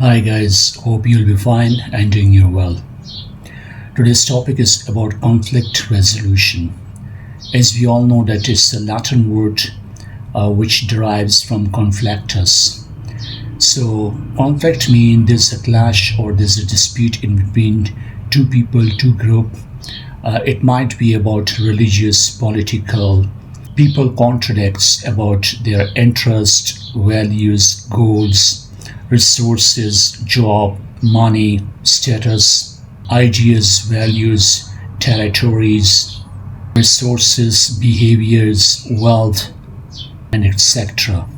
Hi guys, hope you'll be fine and doing you well. Today's topic is about conflict resolution. As we all know that it's a Latin word which derives from conflictus. So conflict means there's a clash or there's a dispute in between two people, two group. It might be about religious, political. People contradicts about their interest, values, goals, resources, job, money, status, ideas, values, territories, resources, behaviors, wealth, and etc.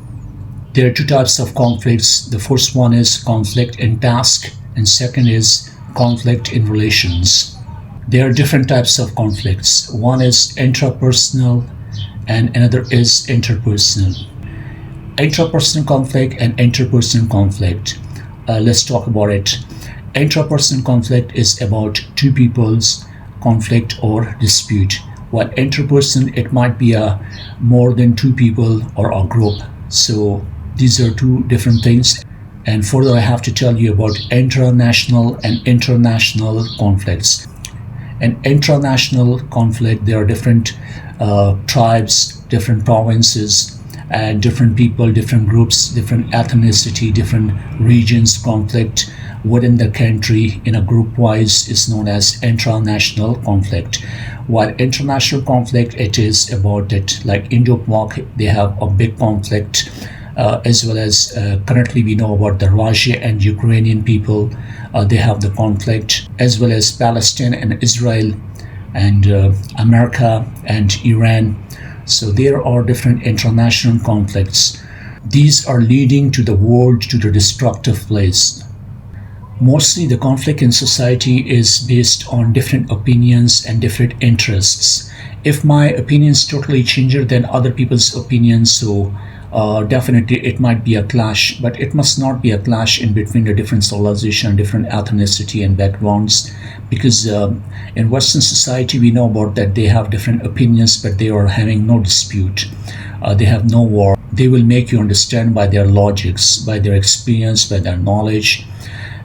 There are two types of conflicts. The first one is conflict in task, and second is conflict in relations. There are different types of conflicts. One is intrapersonal, and another is interpersonal. Intrapersonal conflict and interpersonal conflict. Let's talk about it. Intrapersonal conflict is about two people's conflict or dispute, while interpersonal it might be a more than two people or a group. So these are two different things. And further, I have to tell you about intranational and international conflicts. An intranational conflict, there are different tribes, different provinces, and different people, different groups, different ethnicity, different regions conflict within the country in a group wise is known as intranational conflict. While international conflict, it is about that like Indo-Pak, they have a big conflict, as well as currently we know about the Russia and Ukrainian people, they have the conflict, as well as Palestine and Israel and America and Iran. So there are different international conflicts. These are leading to the world to the destructive place. Mostly the conflict in society is based on different opinions and different interests. If my opinions totally change than other people's opinions, so definitely it might be a clash, but it must not be a clash in between the different civilization, different ethnicity and backgrounds, because in Western society we know about that they have different opinions, but they are having no dispute. They have no war. They will make you understand by their logics, by their experience, by their knowledge,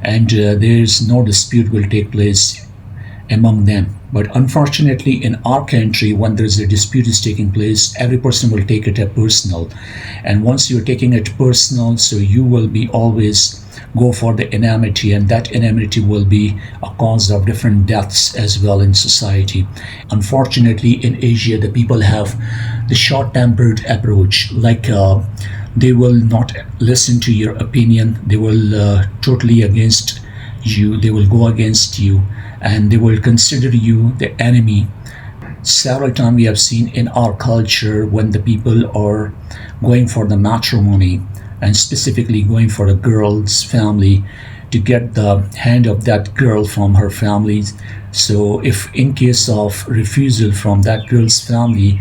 and there is no dispute will take place among them. But unfortunately, in our country, when there is a dispute is taking place, every person will take it as personal. And once you're taking it personal, so you will be always go for the enmity, and that enmity will be a cause of different deaths as well in society. Unfortunately, in Asia, the people have the short-tempered approach, like they will not listen to your opinion. They will totally against you. They will go against you, and they will consider you the enemy. Several times we have seen in our culture when the people are going for the matrimony and specifically going for a girl's family to get the hand of that girl from her family. So if in case of refusal from that girl's family,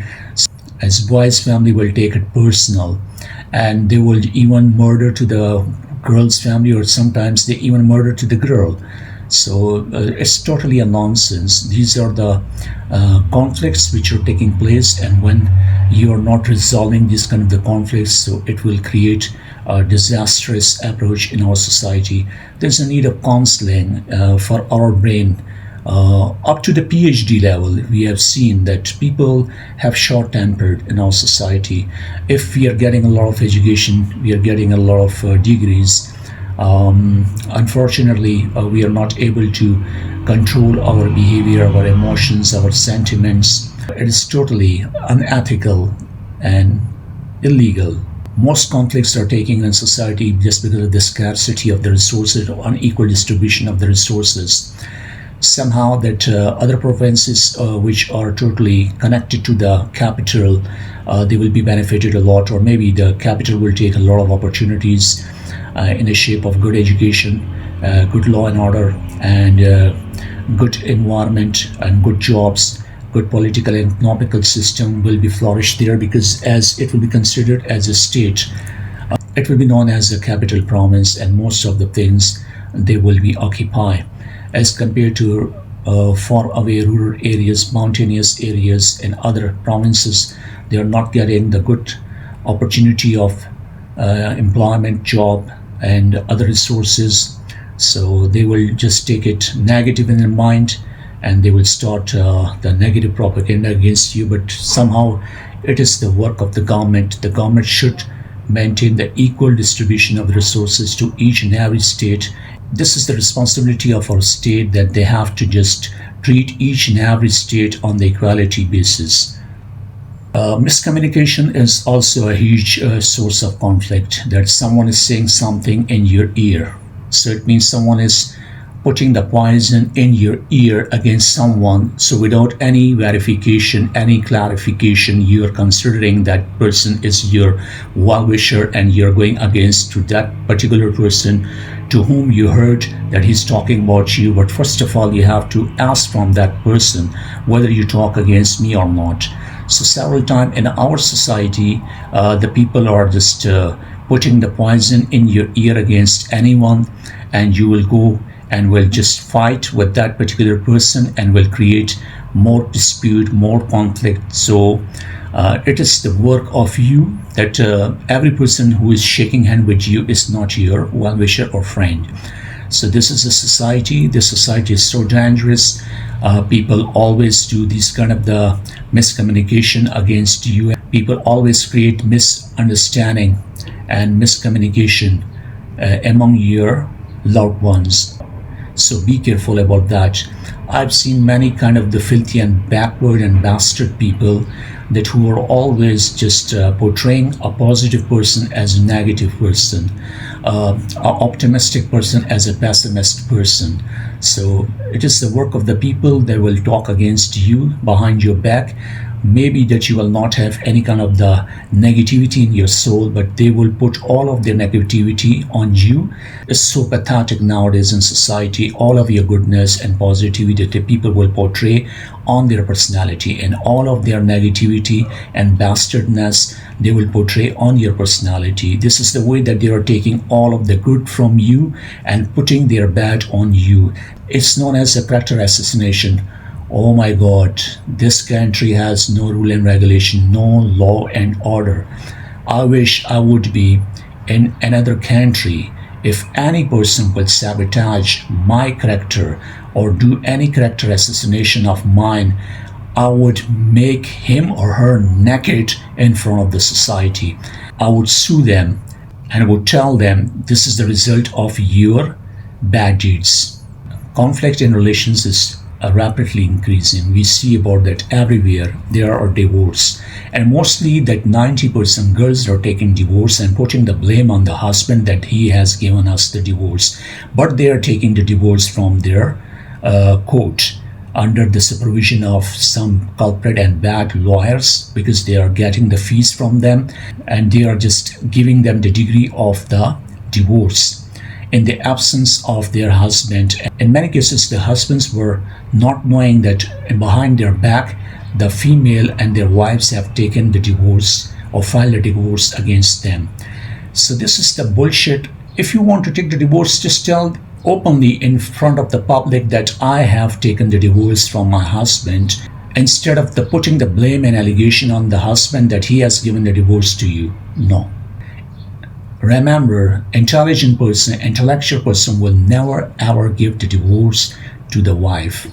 as boy's family will take it personal, and they will even murder to the girl's family, or sometimes they even murder to the girl. So it's totally a nonsense. These are the conflicts which are taking place, and when you are not resolving these kind of the conflicts, so it will create a disastrous approach in our society. There's a need of counseling for our brain. Up to the PhD level, we have seen that people have short-tempered in our society. If we are getting a lot of education, we are getting a lot of degrees, unfortunately, we are not able to control our behavior, our emotions, our sentiments. It is totally unethical and illegal. Most conflicts are taking in society just because of the scarcity of the resources or unequal distribution of the resources. Somehow that other provinces which are totally connected to the capital, they will be benefited a lot, or maybe the capital will take a lot of opportunities in the shape of good education, good law and order, and good environment and good jobs. Good political and economical system will be flourished there, because as it will be considered as a state, it will be known as a capital province, and most of the things they will be occupied, as compared to far away rural areas, mountainous areas, and other provinces. They are not getting the good opportunity of employment, job, and other resources. So they will just take it negative in their mind, and they will start the negative propaganda against you. But somehow it is the work of the government. The government should maintain the equal distribution of resources to each and every state. This is the responsibility of our state, that they have to just treat each and every state on the equality basis. Miscommunication is also a huge source of conflict, that someone is saying something in your ear. So it means someone is putting the poison in your ear against someone. So without any verification, any clarification, you're considering that person is your well-wisher, and you're going against to that particular person to whom you heard that he's talking about you. But first of all, you have to ask from that person whether you talk against me or not. So several times in our society, the people are just putting the poison in your ear against anyone, and you will go and will just fight with that particular person and will create more dispute, more conflict. So it is the work of you that every person who is shaking hand with you is not your well-wisher or friend. So this is a society. This society is so dangerous. People always do this kind of the miscommunication against you. People always create misunderstanding and miscommunication among your loved ones. So be careful about that. I've seen many kind of the filthy and backward and bastard people that who are always just portraying a positive person as a negative person, an optimistic person as a pessimist person. So it is the work of the people that will talk against you behind your back. Maybe that you will not have any kind of the negativity in your soul, but they will put all of their negativity on you. It's so pathetic nowadays in society. All of your goodness and positivity that the people will portray on their personality, and all of their negativity and bastardness they will portray on your personality. This is the way that they are taking all of the good from you and putting their bad on you. It's known as a character assassination. Oh my God, this country has no rule and regulation, no law and order. I wish I would be in another country. If any person will sabotage my character or do any character assassination of mine, I would make him or her naked in front of the society. I would sue them and I would tell them this is the result of your bad deeds. Conflict in relations is rapidly increasing. We see about that everywhere. There are divorce, and mostly that 90% girls are taking divorce and putting the blame on the husband that he has given us the divorce. But they are taking the divorce from their court under the supervision of some culprit and bad lawyers, because they are getting the fees from them, and they are just giving them the degree of the divorce in the absence of their husband. In many cases, the husbands were not knowing that behind their back, the female and their wives have taken the divorce or filed a divorce against them. So this is the bullshit. If you want to take the divorce, just tell openly in front of the public that I have taken the divorce from my husband, instead of putting the blame and allegation on the husband that he has given the divorce to you. No. Remember, intellectual person will never ever give the divorce to the wife.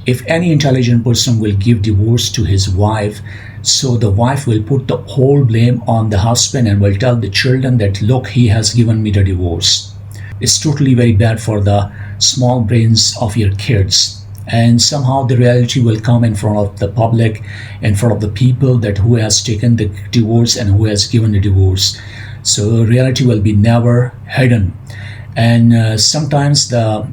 If any intelligent person will give divorce to his wife, so the wife will put the whole blame on the husband and will tell the children that look, he has given me the divorce. It's totally very bad for the small brains of your kids. And somehow the reality will come in front of the public, in front of the people, that who has taken the divorce and who has given the divorce. So reality will be never hidden. And sometimes the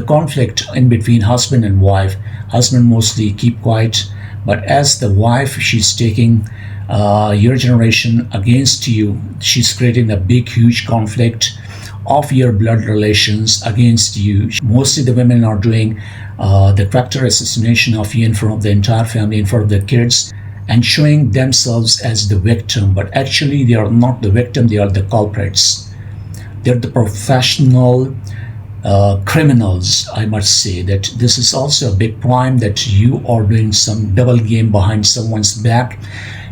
conflict in between husband and wife, husband mostly keep quiet, but as the wife, she's taking your generation against you. She's creating a big huge conflict of your blood relations against you. Mostly the women are doing the character assassination of you in front of the entire family, in front of the kids, and showing themselves as the victim. But actually they are not the victim, they are the culprits. They're the professional criminals. I must say that this is also a big crime, that you are doing some double game behind someone's back.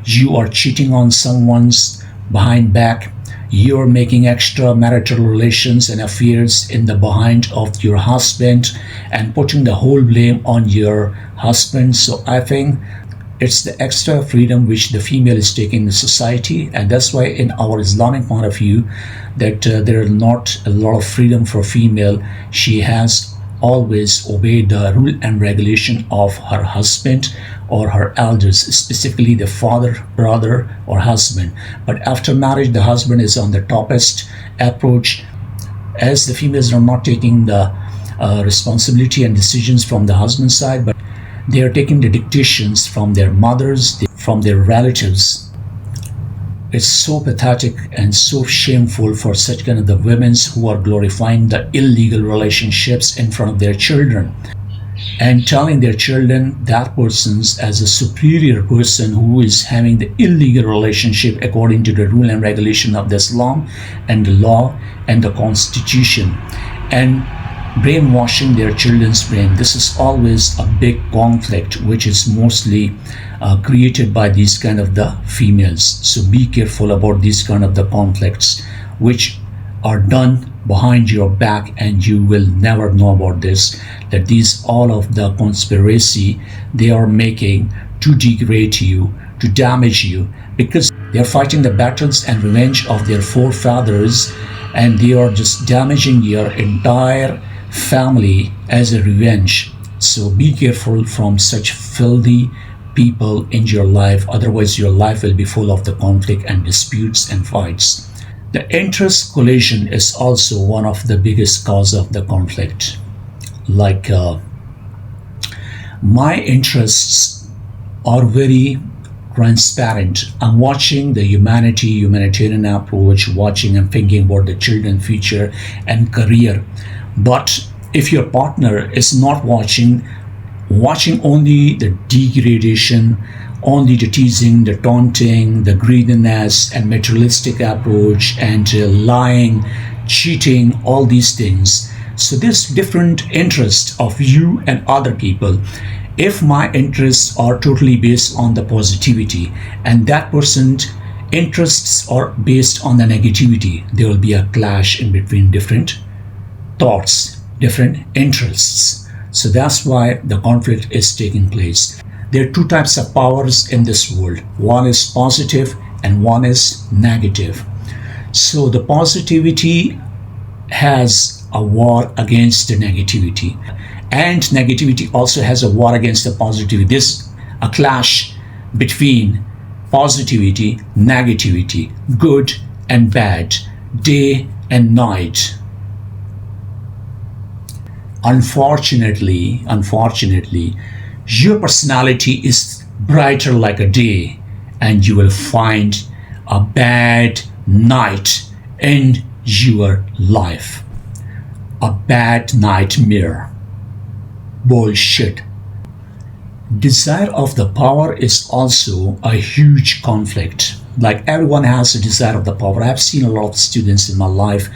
You are cheating on someone's behind back. You're making extramarital relations and affairs in the behind of your husband and putting the whole blame on your husband. So I think it's the extra freedom which the female is taking in the society, and that's why in our Islamic point of view that there is not a lot of freedom for female. She has always obeyed the rule and regulation of her husband or her elders, specifically the father, brother, or husband. But after marriage, the husband is on the topest approach, as the females are not taking the responsibility and decisions from the husband's side, but they are taking the dictations from their mothers, from their relatives. It's so pathetic and so shameful for such kind of the women who are glorifying the illegal relationships in front of their children and telling their children that person's as a superior person who is having the illegal relationship according to the rule and regulation of the Islam and the law and the constitution, and brainwashing their children's brain. This is always a big conflict which is mostly created by these kind of the females. So be careful about these kind of the conflicts which are done behind your back, and you will never know about this, that these all of the conspiracy they are making to degrade you, to damage you, because they are fighting the battles and revenge of their forefathers, and they are just damaging your entire family as a revenge. So be careful from such filthy people in your life, otherwise your life will be full of the conflict and disputes and fights. The interest collision is also one of the biggest cause of the conflict. Like my interests are very transparent. I'm watching the humanitarian approach, watching and thinking about the children future and career. But if your partner is not watching only the degradation, only the teasing, the taunting, the greediness and materialistic approach and lying, cheating, all these things. So there's different interests of you and other people. If my interests are totally based on the positivity and that person's interests are based on the negativity, there will be a clash in between different thoughts, different interests. So that's why the conflict is taking place. There are two types of powers in this world. One is positive and one is negative. So the positivity has a war against the negativity, and negativity also has a war against the positivity. There's a clash between positivity, negativity, good and bad, day and night. Unfortunately, your personality is brighter like a day, and you will find a bad night in your life. A bad nightmare. Bullshit. Desire of the power is also a huge conflict. Like everyone has a desire of the power. I've seen a lot of students in my life.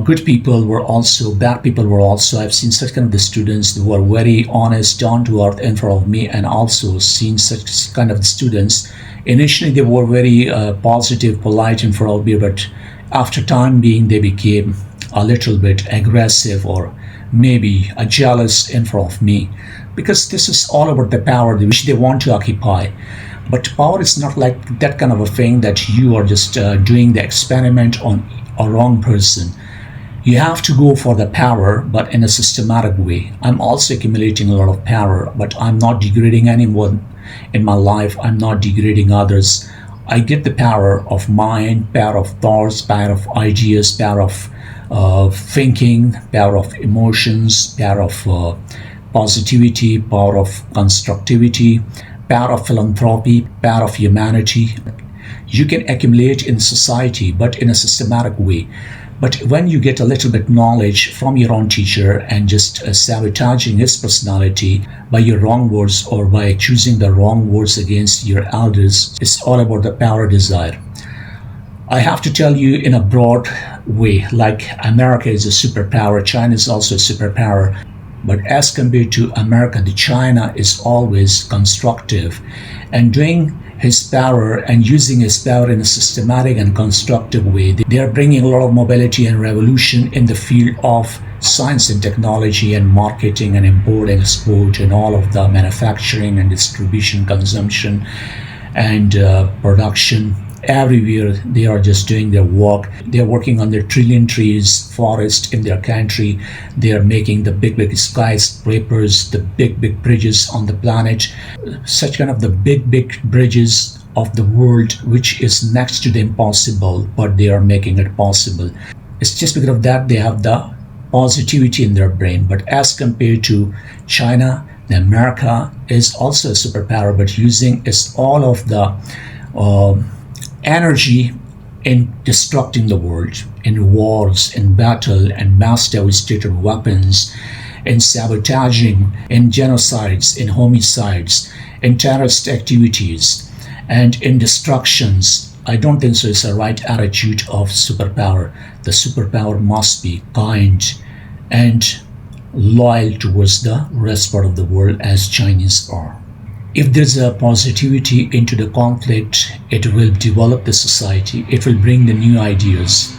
Good people were also, bad people were also. I've seen such kind of the students who are very honest, down to earth in front of me, and also seen such kind of students. Initially, they were very positive, polite in front of me, but after time being, they became a little bit aggressive or maybe a jealous in front of me, because this is all about the power which they want to occupy. But power is not like that kind of a thing that you are just doing the experiment on a wrong person. You have to go for the power, but in a systematic way. I'm also accumulating a lot of power, but I'm not degrading anyone in my life. I'm not degrading others. I get the power of mind, power of thoughts, power of ideas, power of thinking, power of emotions, power of positivity, power of constructivity, power of philanthropy, power of humanity. You can accumulate in society, but in a systematic way. But when you get a little bit knowledge from your own teacher and just sabotaging his personality by your wrong words or by choosing the wrong words against your elders, it's all about the power desire. I have to tell you in a broad way, like America is a superpower, China is also a superpower. But as compared to America, the China is always constructive and doing his power and using his power in a systematic and constructive way. They are bringing a lot of mobility and revolution in the field of science and technology and marketing and import and export and all of the manufacturing and distribution, consumption and production. Everywhere they are just doing their work. They are working on their trillion trees forest in their country. They are making the big skyscrapers, the big bridges on the planet, such kind of the big bridges of the world, which is next to the impossible, but they are making it possible. It's just because of that they have the positivity in their brain. But as compared to China, the America is also a superpower, but using is all of the energy in destructing the world, in wars, in battle, and mass devastated weapons, in sabotaging, in genocides, in homicides, in terrorist activities, and in destructions. I don't think so. It's a right attitude of superpower. The superpower must be kind and loyal towards the rest part of the world as Chinese are. If there's a positivity into the conflict, it will develop the society. It will bring the new ideas.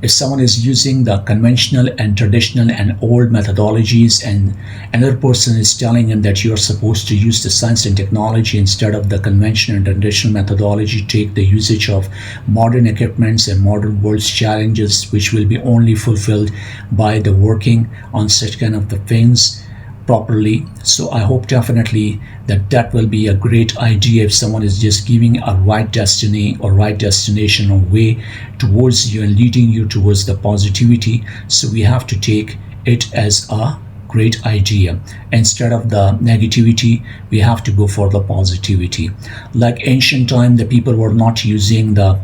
If someone is using the conventional and traditional and old methodologies and another person is telling him that you're supposed to use the science and technology instead of the conventional and traditional methodology, take the usage of modern equipments and modern world's challenges, which will be only fulfilled by the working on such kind of the things properly. So I hope definitely that will be a great idea if someone is just giving a right destiny or right destination or way towards you and leading you towards the positivity. So we have to take it as a great idea. Instead of the negativity, we have to go for the positivity. Like ancient time, the people were not using the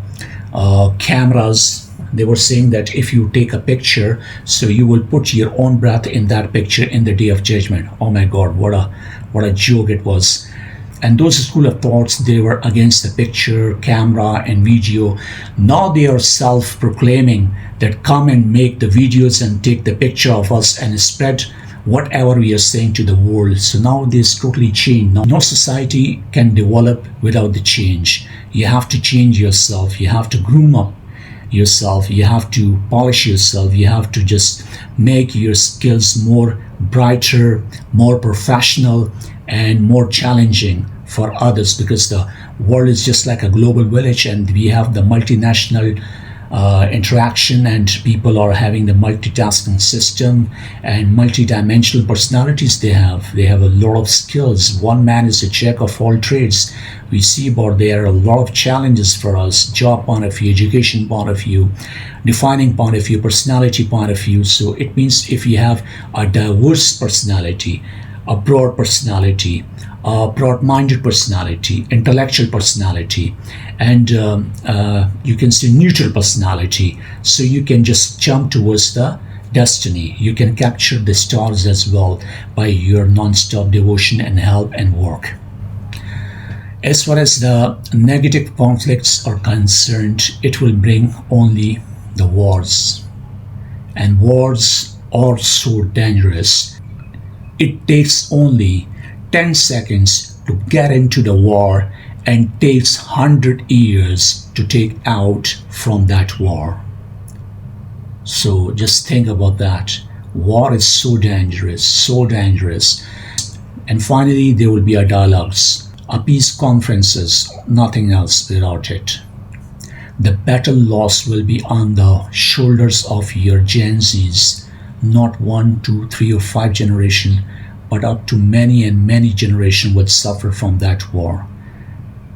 cameras. They were saying that if you take a picture, so you will put your own breath in that picture in the day of judgment. Oh my God, what a joke it was. And those school of thoughts, they were against the picture, camera and video. Now they are self-proclaiming that come and make the videos and take the picture of us and spread whatever we are saying to the world. So now this totally changed. Now no society can develop without the change. You have to change yourself. You have to groom up yourself. You have to polish yourself. You have to just make your skills more brighter, more professional, and more challenging for others, because the world is just like a global village and we have the multinational interaction and people are having the multitasking system and multidimensional personalities. They have a lot of skills. One man is a jack of all trades. We see about there are a lot of challenges for us, job point of view, education point of view, defining point of view, personality point of view. So it means if you have a diverse personality, a broad personality, a broad-minded personality, intellectual personality, and you can say neutral personality. So you can just jump towards the destiny. You can capture the stars as well by your non-stop devotion and help and work. As far as the negative conflicts are concerned, it will bring only the wars. And wars are so dangerous. It takes only 10 seconds to get into the war and takes 100 years to take out from that war. So just think about that. War is so dangerous, so dangerous. And finally, there will be a dialogues, a peace conferences, nothing else without it. The battle loss will be on the shoulders of your Gen Zs, not 1, 2, 3 or 5 generation, but up to many and many generations would suffer from that war.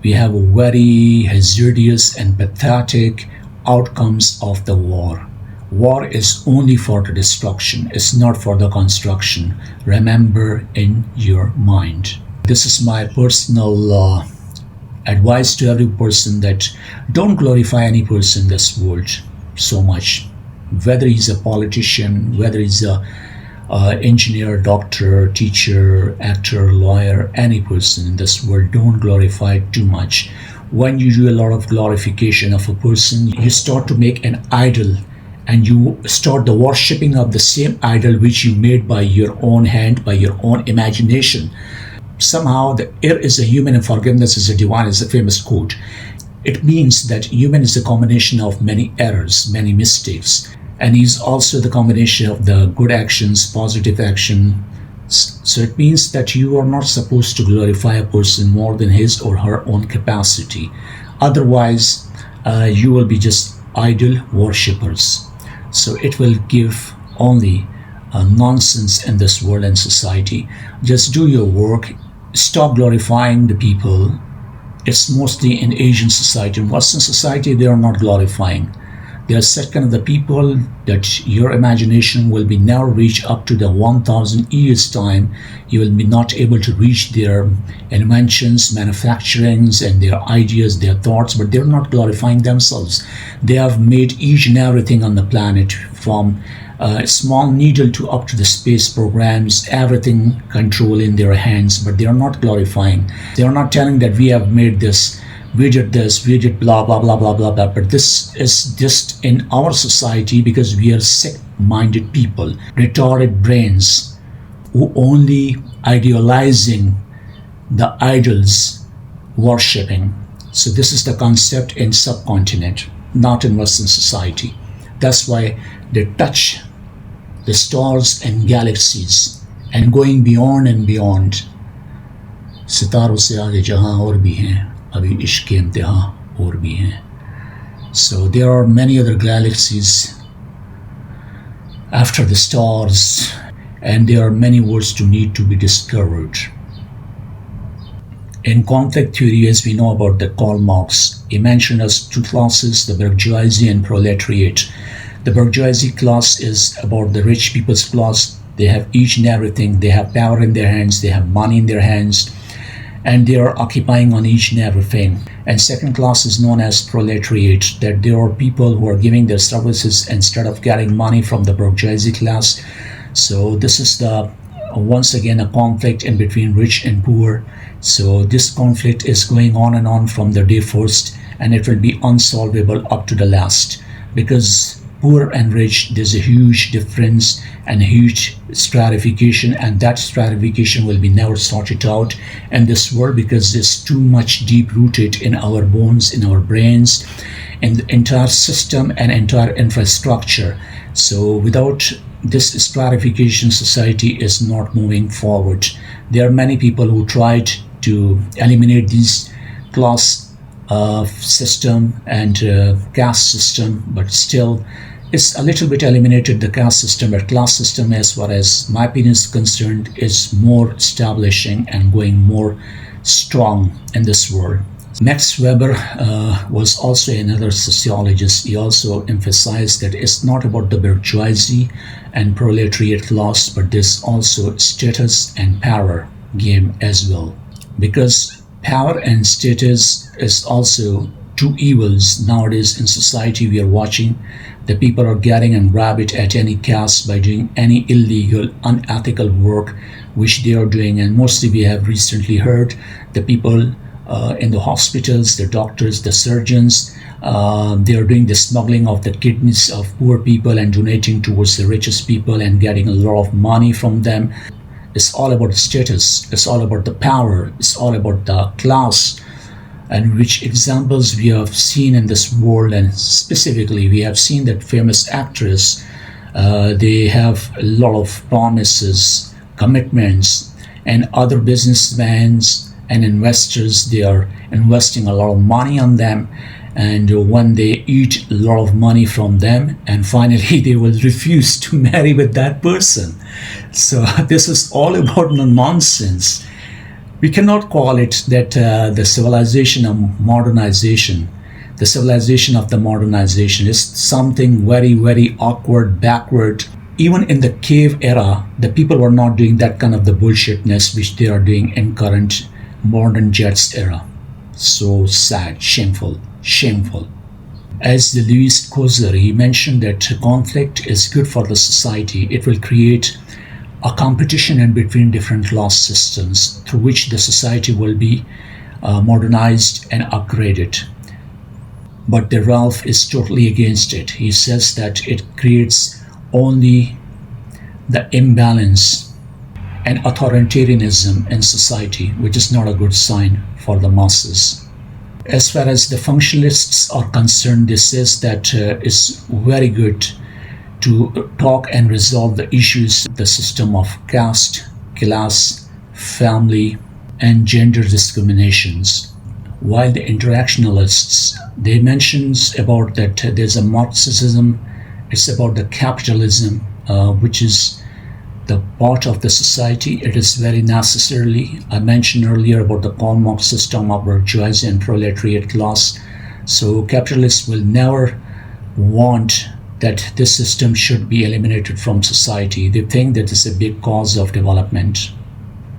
We have very hazardous and pathetic outcomes of the war. War is only for the destruction, it's not for the construction. Remember in your mind. This is my personal advice to every person, that don't glorify any person in this world so much. Whether he's a politician, whether he's a engineer, doctor, teacher, actor, lawyer, any person in this world, don't glorify it too much. When you do a lot of glorification of a person, you start to make an idol and you start the worshipping of the same idol which you made by your own hand, by your own imagination. Somehow, the error is a human and forgiveness is a divine is a famous quote. It means that human is a combination of many errors, many mistakes, and he's also the combination of the good actions, positive action. So it means that you are not supposed to glorify a person more than his or her own capacity. Otherwise, you will be just idol worshippers. So it will give only nonsense in this world and society. Just do your work. Stop glorifying the people. It's mostly in Asian society. In Western society, they are not glorifying. They are such kind of the people that your imagination will be never reach up to the 1,000 years time. You will be not able to reach their inventions, manufacturings, and their ideas, their thoughts, but they're not glorifying themselves. They have made each and everything on the planet, from a small needle to up to the space programs, everything control in their hands, but they are not glorifying. They are not telling that we have made this widget, blah, blah, blah, blah, blah, blah. But this is just in our society because we are sick-minded people, retarded brains, who only idealizing the idols, worshipping. So this is the concept in subcontinent, not in Western society. That's why they touch the stars and galaxies and going beyond and beyond. सितारों से आगे जहां और भी हैं, अभी इश्क के इम्तिहान और भी हैं. So there are many other galaxies after the stars, and there are many worlds to need to be discovered. In conflict theory, as we know about the Karl Marx, he mentioned as two classes, the bourgeoisie and proletariat. The bourgeoisie class is about the rich people's class. They have each and everything. They have power in their hands. They have money in their hands. And they are occupying on each and everything. And second class is known as proletariat, that there are people who are giving their services instead of getting money from the bourgeoisie class. So this is the once again a conflict in between rich and poor. So this conflict is going on and on from the day first, and it will be unsolvable up to the last, because poor and rich, there's a huge difference and a huge stratification, and that stratification will be never sorted out in this world because it's too much deep rooted in our bones, in our brains, in the entire system and entire infrastructure. So without this stratification, society is not moving forward. There are many people who tried to eliminate these class system and caste system, but still it's a little bit eliminated, the caste system. But class system, as far as my opinion is concerned, is more establishing and going more strong in this world. Max Weber was also another sociologist. He also emphasized that it's not about the bourgeoisie and proletariat class, but there's also status and power game as well, because power and status is also two evils nowadays in society. We are watching the people are getting and grab it at any cost by doing any illegal, unethical work which they are doing. And mostly we have recently heard the people in the hospitals, the doctors, the surgeons, they are doing the smuggling of the kidneys of poor people and donating towards the richest people and getting a lot of money from them. It's all about status, it's all about the power, it's all about the class, and which examples we have seen in this world. And specifically we have seen that famous actress, they have a lot of promises, commitments, and other businessmen and investors, they are investing a lot of money on them, and when they eat a lot of money from them, and finally they will refuse to marry with that person. So this is all about the nonsense. We cannot call it that the civilization of modernization. The civilization of the modernization is something very, very awkward, backward. Even in the cave era, the people were not doing that kind of the bullshitness which they are doing in current modern jets era. So sad, shameful, shameful. As the Louis Kozer, he mentioned that conflict is good for the society. It will create a competition in between different class systems through which the society will be modernized and upgraded. But the Ralph is totally against it. He says that it creates only the imbalance and authoritarianism in society, which is not a good sign for the masses. As far as the functionalists are concerned, this says that it's very good to talk and resolve the issues, the system of caste, class, family, and gender discriminations. While the interactionalists, they mentions about that there's a Marxism, it's about the capitalism, which is the part of the society. It is very necessarily, I mentioned earlier about the Karl Marx system of bourgeoisie and proletariat class. So capitalists will never want that this system should be eliminated from society. They think that it's a big cause of development.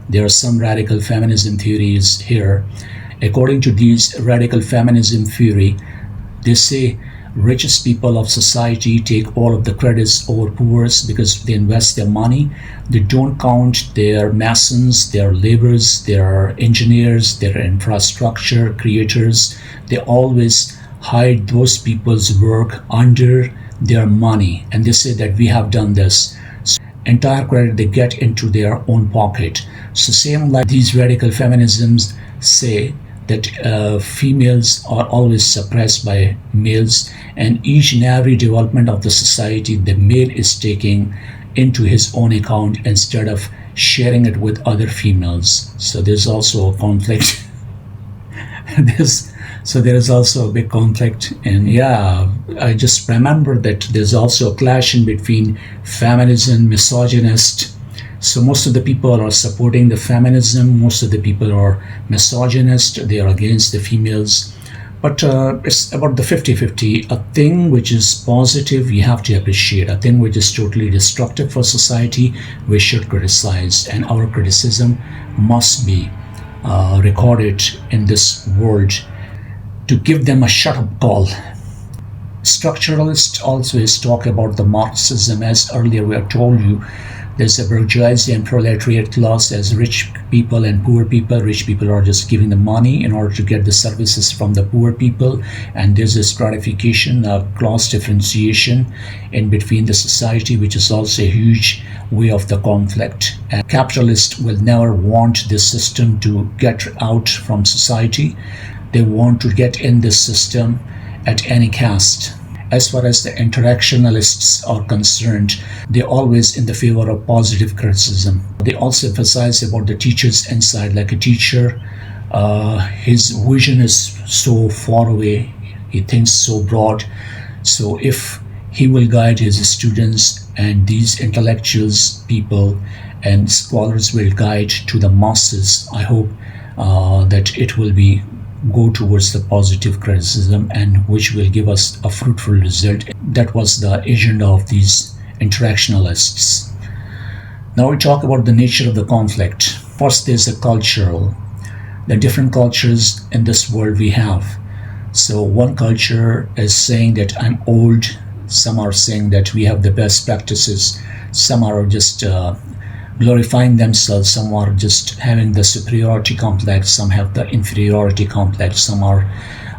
There are some radical feminism theories here. According to these radical feminism theory, they say richest people of society take all of the credits over poorest because they invest their money. They don't count their masons, their laborers, their engineers, their infrastructure creators. They always hide those people's work under their money, and they say that we have done this. So entire credit they get into their own pocket. So same like these radical feminisms say that females are always suppressed by males, and each and every development of the society the male is taking into his own account instead of sharing it with other females. So there's also a conflict. There is also a big conflict, and yeah, I just remember that there's also a clash in between feminism, misogynist. So most of the people are supporting the feminism, most of the people are misogynist, they are against the females. But it's about the 50-50. A thing which is positive, we have to appreciate. A thing which is totally destructive for society, we should criticize. And our criticism must be recorded in this world to give them a shut-up call. Structuralists always talk about the Marxism, as earlier we have told you. There's a bourgeoisie and proletariat class as rich people and poor people. Rich people are just giving the money in order to get the services from the poor people. And there's a stratification, a class differentiation in between the society, which is also a huge way of the conflict. And capitalists will never want this system to get out from society. They want to get in this system at any cost. As far as the interactionalists are concerned, they're always in the favor of positive criticism. They also emphasize about the teacher's insight. Like a teacher, his vision is so far away, he thinks so broad. So if he will guide his students, and these intellectuals, people and scholars will guide to the masses, I hope that it will be go towards the positive criticism, and which will give us a fruitful result. That was the agenda of these interactionalists. Now we talk about the nature of the conflict. First, there's a cultural, the different cultures in this world we have. So one culture is saying that I'm old, some are saying that we have the best practices, some are just glorifying themselves, some are just having the superiority complex, some have the inferiority complex, some are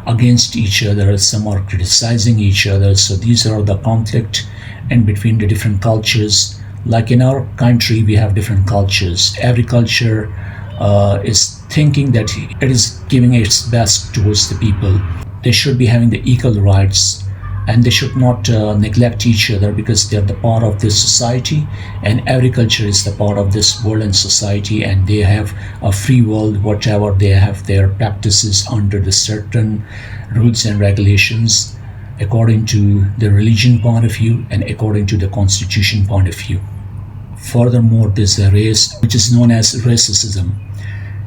against each other, some are criticizing each other. So these are the conflict in between the different cultures. Like in our country, we have different cultures. Every culture is thinking that it is giving its best towards the people. They should be having the equal rights, and they should not neglect each other because they are the part of this society, and every culture is the part of this world and society, and they have a free world. Whatever they have their practices under the certain rules and regulations according to the religion point of view and according to the constitution point of view. Furthermore, there's a race which is known as racism.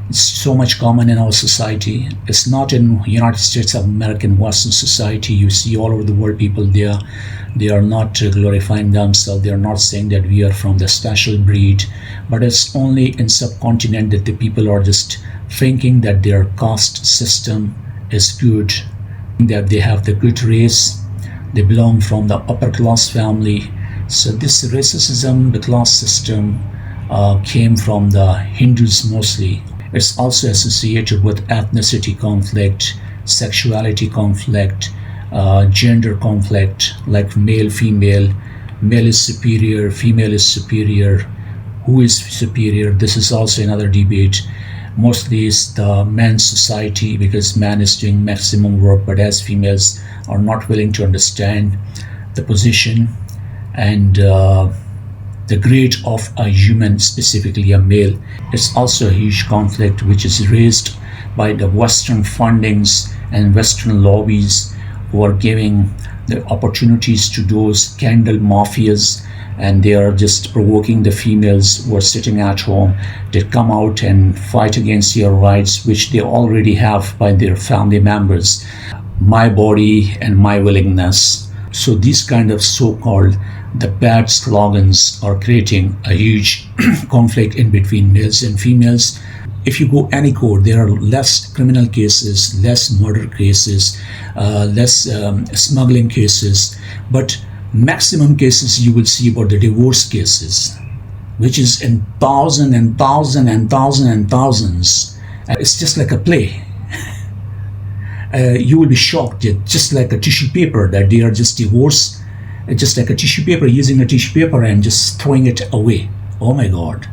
It's so much common in our society. It's not in United States of America, Western society. You see all over the world people there. They are not glorifying themselves. They are not saying that we are from the special breed. But it's only in subcontinent that the people are just thinking that their caste system is good, that they have the good race. They belong from the upper class family. So this racism, the class system, came from the Hindus mostly. It's also associated with ethnicity conflict, sexuality conflict, gender conflict, like male, female, male is superior, female is superior, who is superior. This is also another debate. Mostly it's the men's society, because man is doing maximum work, but as females are not willing to understand the position and the grade of a human, specifically a male. It's also a huge conflict which is raised by the Western fundings and Western lobbies who are giving the opportunities to those candle mafias, and they are just provoking the females who are sitting at home to come out and fight against your rights, which they already have by their family members. My body and my willingness. So these kind of so-called the bad slogans are creating a huge conflict in between males and females. If you go any court, there are less criminal cases, less murder cases, less smuggling cases, but maximum cases you will see about the divorce cases, which is in thousands and thousands and thousands and thousands. It's just like a play. You will be shocked that just like a tissue paper, that they are just divorced, just like a tissue paper, using a tissue paper and just throwing it away. Oh my God.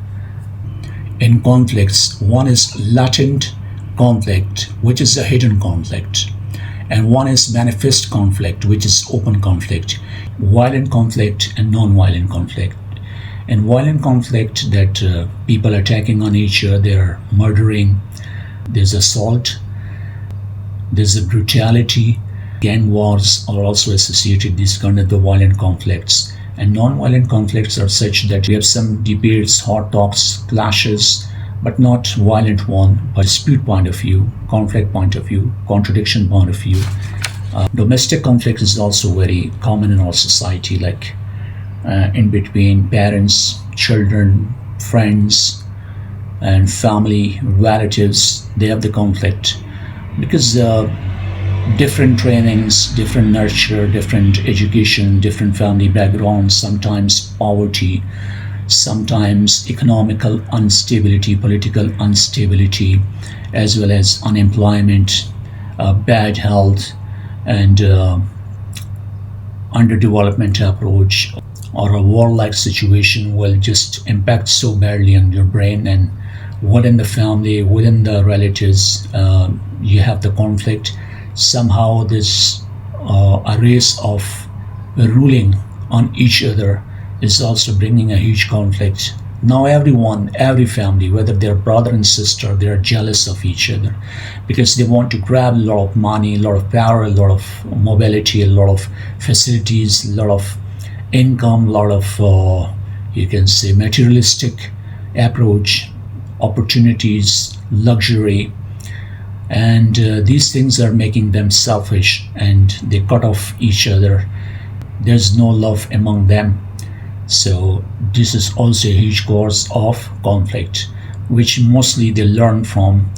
In conflicts, one is latent conflict, which is a hidden conflict, and one is manifest conflict, which is open conflict. Violent conflict and non-violent conflict. In violent conflict, that people attacking on each other, they're murdering, there's assault, there's a brutality. Gang wars are also associated with these kind of the violent conflicts. And non-violent conflicts are such that we have some debates, hot talks, clashes, but not violent one, but dispute point of view, conflict point of view, contradiction point of view. Domestic conflict is also very common in our society, like in between parents, children, friends, and family, relatives. They have the conflict because different trainings, different nurture, different education, different family backgrounds, sometimes poverty, sometimes economical instability, political instability, as well as unemployment, bad health, and underdevelopment approach, or a war-like situation will just impact so badly on your brain. And within the family, within the relatives, you have the conflict. Somehow this a race of ruling on each other is also bringing a huge conflict. Now everyone, every family, whether they're brother and sister, they are jealous of each other because they want to grab a lot of money, a lot of power, a lot of mobility, a lot of facilities, a lot of income, a lot of you can say materialistic approach, opportunities, luxury. And these things are making them selfish and they cut off each other. There's no love among them. So this is also a huge cause of conflict, which mostly they learn from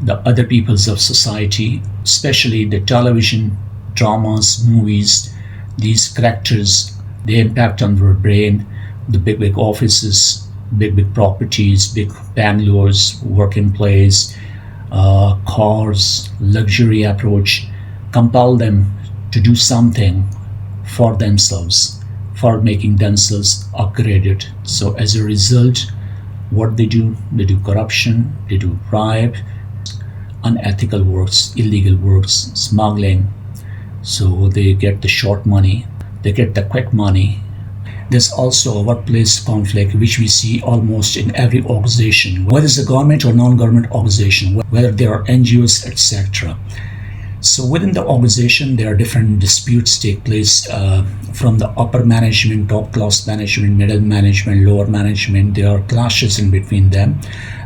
the other peoples of society, especially the television, dramas, movies. These characters, they impact on their brain, the big offices, big properties, big bungalows, working place, cars, luxury approach, compel them to do something for themselves, for making themselves upgraded. So as a result, what they do corruption, they do bribe, unethical works, illegal works, smuggling. So they get the short money, they get the quick money. There's also a workplace conflict, which we see almost in every organization, whether it's a government or non-government organization, whether there are NGOs, etc. So within the organization, there are different disputes take place from the upper management, top class management, middle management, lower management. There are clashes in between them.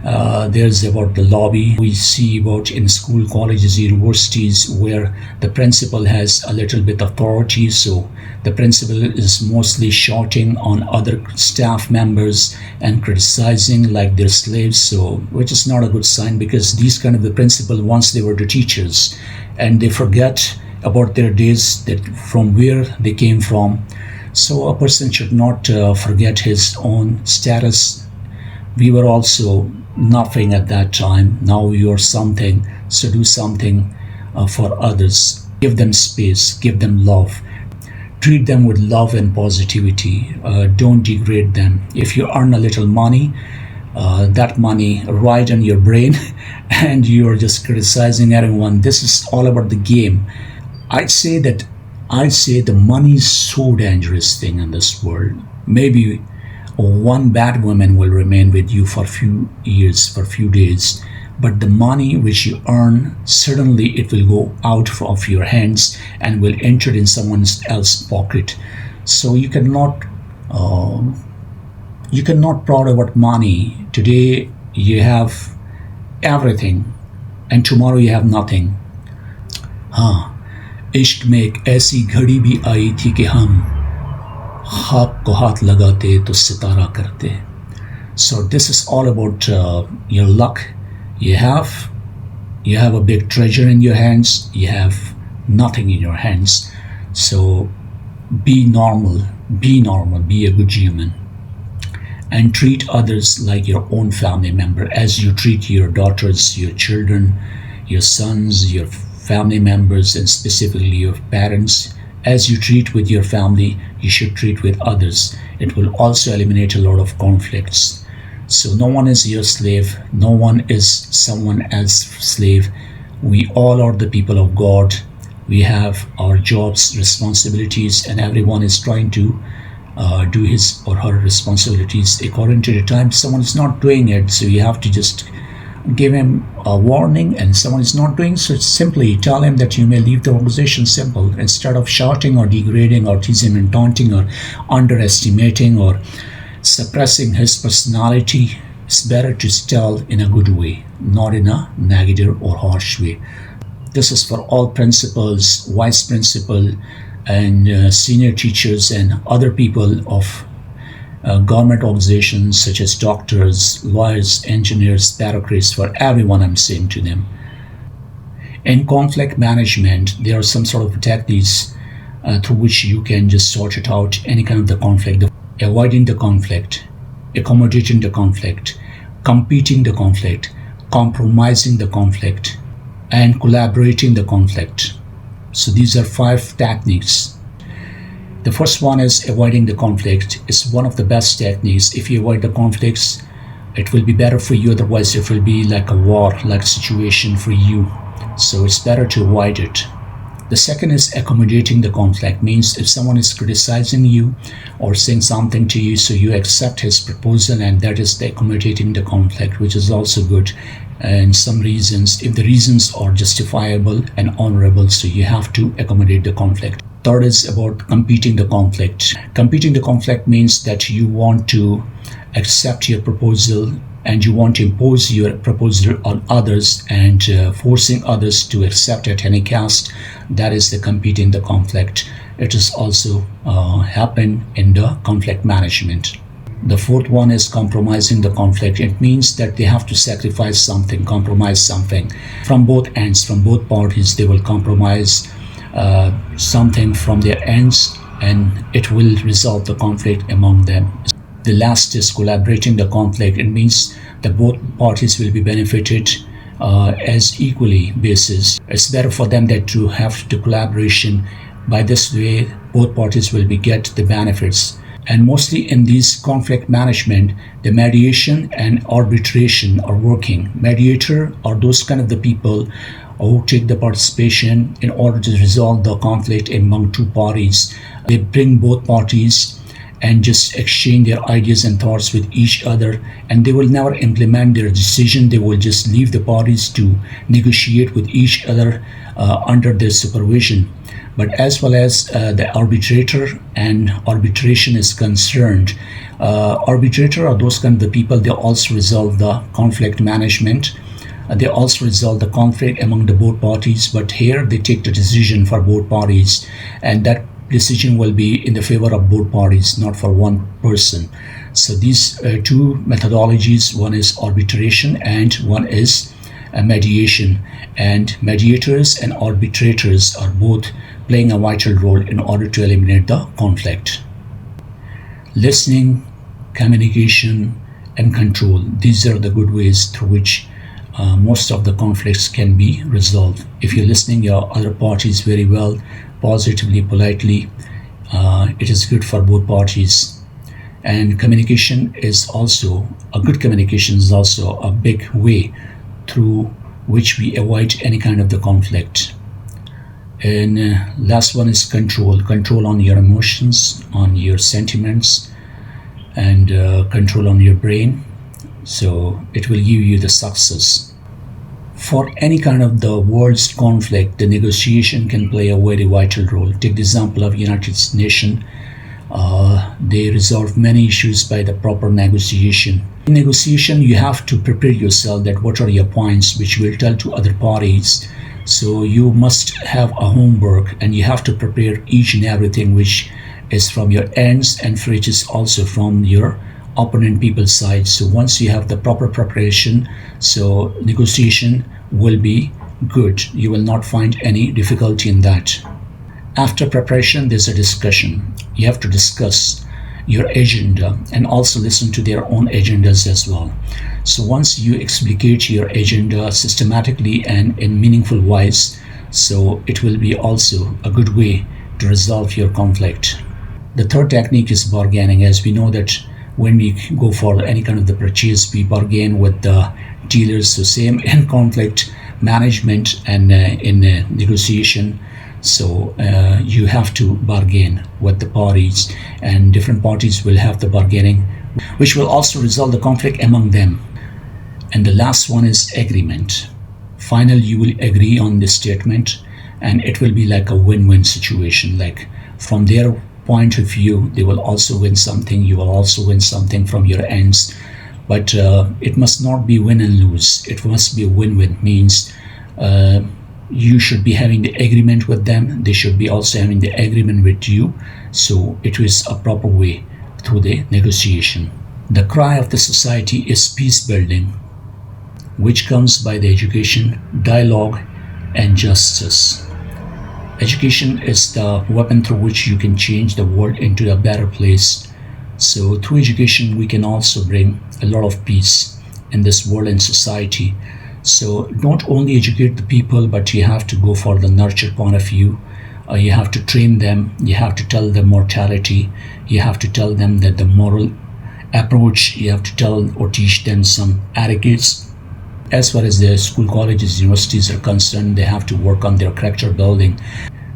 There's about the lobby. We see about in school, colleges, universities, where the principal has a little bit of authority. So the principal is mostly shouting on other staff members and criticizing like they're slaves. So which is not a good sign, because these kind of the principal, once they were the teachers, and they forget about their days, that from where they came from. So a person should not forget his own status. We were also nothing at that time. Now you are something. So do something for others. Give them space, give them love. Treat them with love and positivity. Don't degrade them. If you earn a little money, that money right on your brain, and you're just criticizing everyone. This is all about the game. I'd say that I'd say the money is so dangerous thing in this world. Maybe one bad woman will remain with you for a few years, for a few days, but the money which you earn, suddenly it will go out of your hands and will enter in someone else's pocket. So uh, you cannot proud about money. Today you have everything, and tomorrow you have nothing. हाँ, इश्क में एक ऐसी घड़ी भी आई थी कि हम खाक को हाथ लगाते तो सितारा करते. So this is all about your luck. You have you have a big treasure in your hands. You have nothing in your hands. So be normal. Be normal. Be a good human. And treat others like your own family member, as you treat your daughters, your children, your sons, your family members, and specifically your parents. As you treat with your family, you should treat with others. It will also eliminate a lot of conflicts. So no one is your slave, no one is someone else's slave. We all are the people of God. We have our jobs, responsibilities, and everyone is trying to do his or her responsibilities according to the time. Someone is not doing it, so you have to just give him a warning. And someone is not doing so, simply tell him that you may leave the organization. Simple. Instead of shouting or degrading or teasing and taunting or underestimating or suppressing his personality, it's better to tell in a good way, not in a negative or harsh way. This is for all principals, vice principal, and senior teachers and other people of government organizations such as doctors, lawyers, engineers, bureaucrats. For everyone, I'm saying to them. In conflict management, there are some sort of techniques through which you can just sort it out, any kind of the conflict. Avoiding the conflict, accommodating the conflict, competing the conflict, compromising the conflict, and collaborating the conflict. So these are 5 techniques. The first one is avoiding the conflict. It's one of the best techniques. If you avoid the conflicts, it will be better for you. Otherwise, it will be like a war, like a situation for you. So it's better to avoid it. The second is accommodating the conflict. Means if someone is criticizing you or saying something to you, so you accept his proposal, and that is the accommodating the conflict, which is also good. And some reasons, if the reasons are justifiable and honorable, so you have to accommodate the conflict. Third is about competing the conflict. Competing the conflict means that you want to accept your proposal and you want to impose your proposal on others, and forcing others to accept at any cost. That is the competing the conflict. It is also happen in the conflict management. The fourth one is compromising the conflict. It means that they have to sacrifice something, compromise something. From both ends, from both parties, they will compromise something from their ends, and it will resolve the conflict among them. The last is collaborating the conflict. It means that both parties will be benefited as equally basis. It's better for them that to have the collaboration. By this way, both parties will be get the benefits. And mostly in these conflict management, the mediation and arbitration are working. Mediator are those kind of the people who take the participation in order to resolve the conflict among two parties. They bring both parties and just exchange their ideas and thoughts with each other, and they will never implement their decision. They will just leave the parties to negotiate with each other under their supervision. But as well as the arbitrator and arbitration is concerned, arbitrator are those kind of the people. They also resolve the conflict management. They also resolve the conflict among the both parties, but here they take the decision for both parties, and that decision will be in the favor of both parties, not for one person. So these two methodologies, one is arbitration and one is mediation. And mediators and arbitrators are both playing a vital role in order to eliminate the conflict. Listening, communication, and control. These are the good ways through which most of the conflicts can be resolved. If you're listening your other parties very well, positively, politely, It is good for both parties. And communication is also, a good communication is also a big way through which we avoid any kind of the conflict. And last one is control on your emotions, on your sentiments, and control on your brain. So it will give you the success. For any kind of the world's conflict, the negotiation can play a very vital role. Take the example of United Nations. They resolve many issues by the proper negotiation. In negotiation, you have to prepare yourself that what are your points which you will tell to other parties. So you must have a homework, and you have to prepare each and everything which is from your ends and which is also from your opponent people's side. So once you have the proper preparation, so negotiation will be good. You will not find any difficulty in that. After preparation, there's a discussion. You have to discuss your agenda and also listen to their own agendas as well. So once you explicate your agenda systematically and in meaningful ways, so it will be also a good way to resolve your conflict. The third technique is bargaining. As we know that when we go for any kind of the purchase, we bargain with the dealers. So same in conflict management and in negotiation. So you have to bargain with the parties, and different parties will have the bargaining, which will also resolve the conflict among them. And the last one is agreement. Finally, you will agree on this statement, and it will be like a win-win situation. Like from their point of view, they will also win something, you will also win something from your ends. But it must not be win and lose. It must be a win-win. Means you should be having the agreement with them, they should be also having the agreement with you. So it is a proper way through the negotiation. The cry of the society is peace building, which comes by the education, dialogue, and justice. Education is the weapon through which you can change the world into a better place. So through education, we can also bring a lot of peace in this world and society. So don't only educate the people, but you have to go for the nurture point of view. You have to train them, you have to tell them mortality, you have to tell them that the moral approach, you have to tell or teach them some etiquettes. As far as the school, colleges, universities are concerned, they have to work on their character building.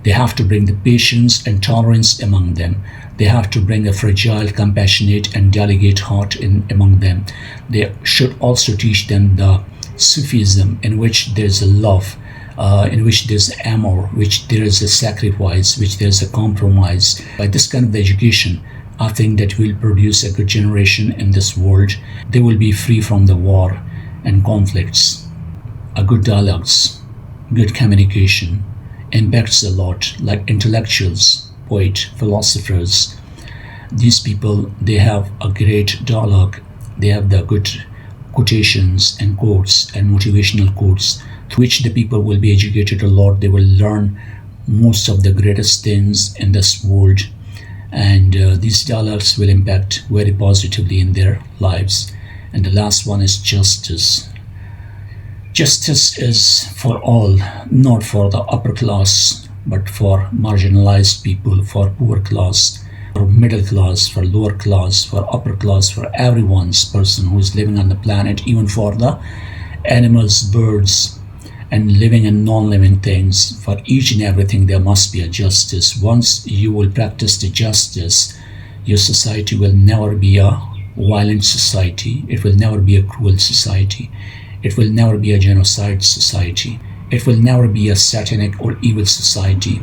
They have to bring the patience and tolerance among them. They have to bring a fragile, compassionate, and delicate heart among them. They should also teach them the Sufism, in which there's a love, in which there's amor, which there is a sacrifice, which there's a compromise. By this kind of education, I think that will produce a good generation in this world. They will be free from the war and conflicts. A good dialogues, good communication impacts a lot, like intellectuals, poets, philosophers. These people, they have a great dialogue. They have the good quotations and quotes and motivational quotes through which the people will be educated a lot. They will learn most of the greatest things in this world, and these dialogues will impact very positively in their lives. And the last one is justice. Justice is for all, not for the upper class, but for marginalized people, for poor class, for middle class, for lower class, for upper class, for everyone's person who is living on the planet, even for the animals, birds, and living and non-living things. For each and everything there must be a justice. Once you will practice the justice, your society will never be a violent society. It will never be a cruel society. It will never be a genocide society. It will never be a satanic or evil society.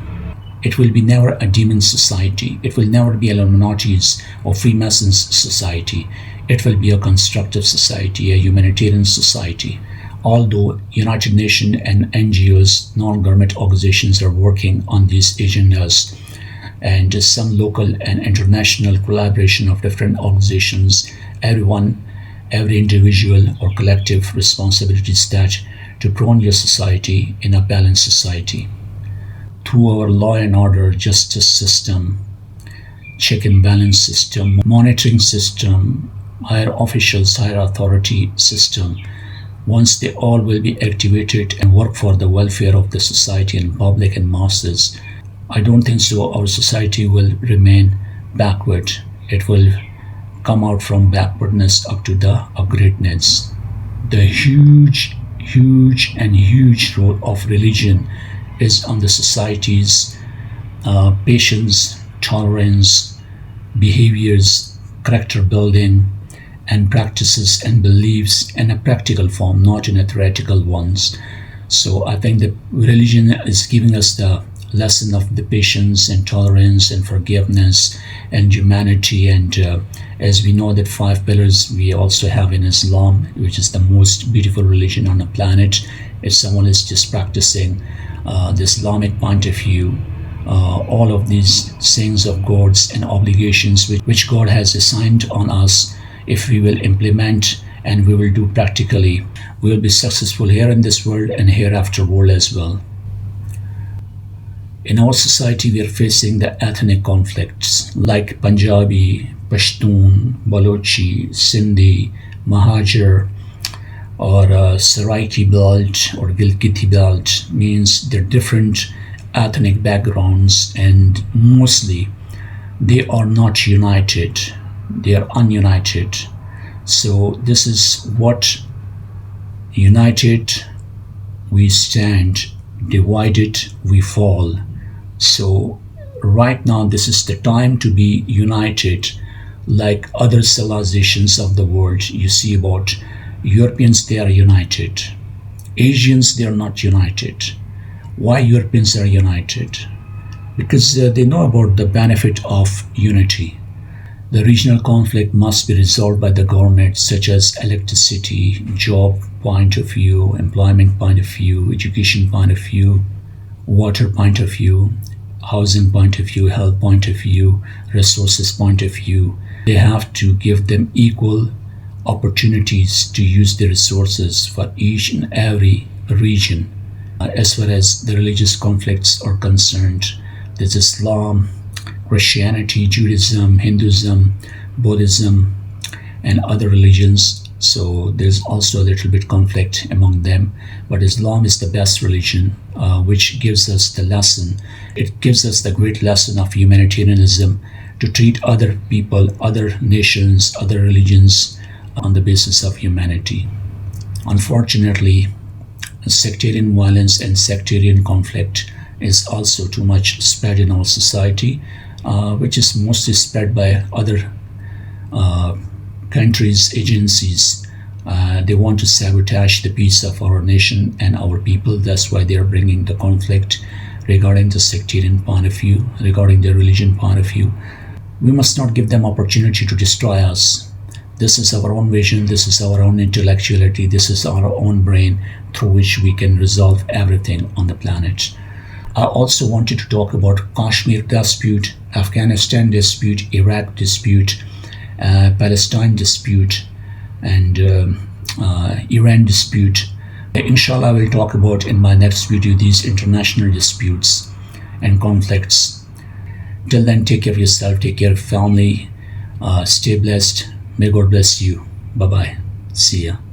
It will be never a demon society. It will never be Illuminati's or Freemasons society. It will be a constructive society, a humanitarian society. Although United Nations and NGOs, non-government organizations, are working on these agendas, and some local and international collaboration of different organizations, every individual or collective responsibility is that to prone your society in a balanced society. Through our law and order justice system, check and balance system, monitoring system, higher officials, higher authority system, once they all will be activated and work for the welfare of the society and public and masses, I don't think so. Our society will remain backward. It will come out from backwardness up to the greatness. The huge role of religion is on the society's patience, tolerance, behaviors, character building, and practices and beliefs in a practical form, not in a theoretical ones. So I think that religion is giving us the lesson of the patience and tolerance and forgiveness and humanity. And as we know that five pillars we also have in Islam, which is the most beautiful religion on the planet. If someone is just practicing the Islamic point of view, all of these sayings of God's and obligations which God has assigned on us, if we will implement and we will do practically, we will be successful here in this world and hereafter world as well. In our society, we are facing the ethnic conflicts like Punjabi, Pashtun, Balochi, Sindhi, Mahajar, or Saraiki belt or Gilgiti belt, means they're different ethnic backgrounds, and mostly they are not united, they are ununited. So this is what: united we stand, divided we fall. So right now this is the time to be united, like other civilizations of the world. You see about Europeans, they are united. Asians, they are not united. Why Europeans are united? Because they know about the benefit of unity. The regional conflict must be resolved by the government, such as electricity, job point of view, employment point of view, education point of view, water point of view, housing point of view, health point of view, resources point of view. They have to give them equal opportunities to use the resources for each and every region. As far as the religious conflicts are concerned, there's Islam, Christianity, Judaism, Hinduism, Buddhism, and other religions. So there's also a little bit conflict among them. But Islam is the best religion, which gives us the lesson. It gives us the great lesson of humanitarianism, to treat other people, other nations, other religions on the basis of humanity. Unfortunately, sectarian violence and sectarian conflict is also too much spread in our society, which is mostly spread by other countries, agencies. They want to sabotage the peace of our nation and our people. That's why they are bringing the conflict regarding the sectarian point of view, regarding the religion point of view. We must not give them opportunity to destroy us. This is our own vision, this is our own intellectuality, this is our own brain through which we can resolve everything on the planet. I also wanted to talk about Kashmir dispute, Afghanistan dispute, Iraq dispute, Palestine dispute, and Iran dispute. Inshallah, I will talk about in my next video these international disputes and conflicts. Till then, take care of yourself, take care of family, stay blessed. May God bless you. Bye bye. See ya.